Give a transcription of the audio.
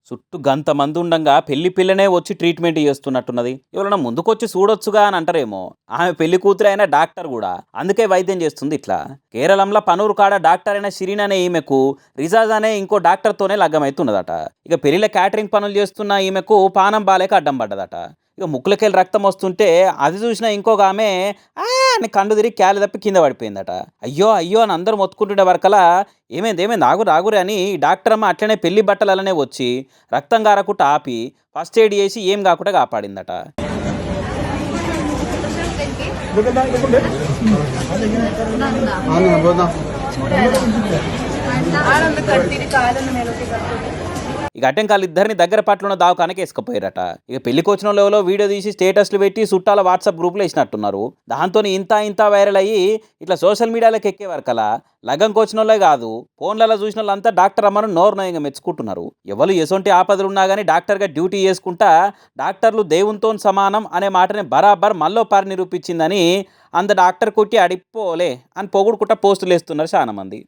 చుట్టూ గంత మంది ఉండంగా పెళ్లి పిల్లనే వచ్చి ట్రీట్మెంట్ చేస్తున్నట్టున్నది. ఎవరైనా ముందుకొచ్చి చూడొచ్చుగా అని అంటారేమో. ఆమె పెళ్లి కూతురైన డాక్టర్ కూడా అందుకే వైద్యం చేస్తుంది ఇట్లా. కేరళంలో పనూరు కాడ డాక్టర్ అయిన షిరీన్ అనే ఈమెకు రిజాజ్ అనే ఇంకో డాక్టర్తోనే లగ్గమైతున్నదట. ఇక పెళ్లిలో క్యాటరింగ్ పనులు చేస్తున్న ఈమెకు పానం బాలేక అడ్డం పడ్డదట. ఇక ముక్కులకెళ్ళి రక్తం వస్తుంటే అది చూసిన ఇంకొక ఆమె ఆ అని కళ్ళు తిరిగి క్యాలు తప్పి కింద పడిపోయిందట. అయ్యో అయ్యో అని అందరూ మొత్తుకుంటుండే వరకలా ఏమైంది ఏమైంది ఆగురు ఆగురు అని ఈ డాక్టర్ అమ్మ అట్లనే పెళ్లి బట్టలు అలానే వచ్చి రక్తం గారకుండా ఆపి ఫస్ట్ ఎయిడ్ చేసి ఏం కాకుండా కాపాడిందట. ఇక అటెంకాలు ఇద్దరిని దగ్గర పట్ల దావకానికి వేసుకుపోయారట. ఇక పెళ్లికి వచ్చిన వాళ్ళు వీడియో తీసి స్టేటస్లు పెట్టి చుట్టాల వాట్సాప్ గ్రూప్లో వేసినట్టున్నారు. దాంతో ఇంత ఇంత వైరల్ అయ్యి ఇట్లా సోషల్ మీడియాలోకి ఎక్కే వరకలా లగ్గంకి వచ్చిన వాళ్ళే కాదు ఫోన్లలో చూసిన వాళ్ళంతా డాక్టర్ అమ్మను నోరు నయంగా మెచ్చుకుంటున్నారు. ఎవరు ఎసొంటి ఆపదలు ఉన్నా కానీ డాక్టర్గా డ్యూటీ చేసుకుంటా డాక్టర్లు దేవునితో సమానం అనే మాటని బరాబర్ మళ్ళీ పారి నిరూపించిందని అంత డాక్టర్ కొట్టి అడిపోలే అని పొగుడుకుంటా పోస్టులు వేస్తున్నారు చాలా మంది.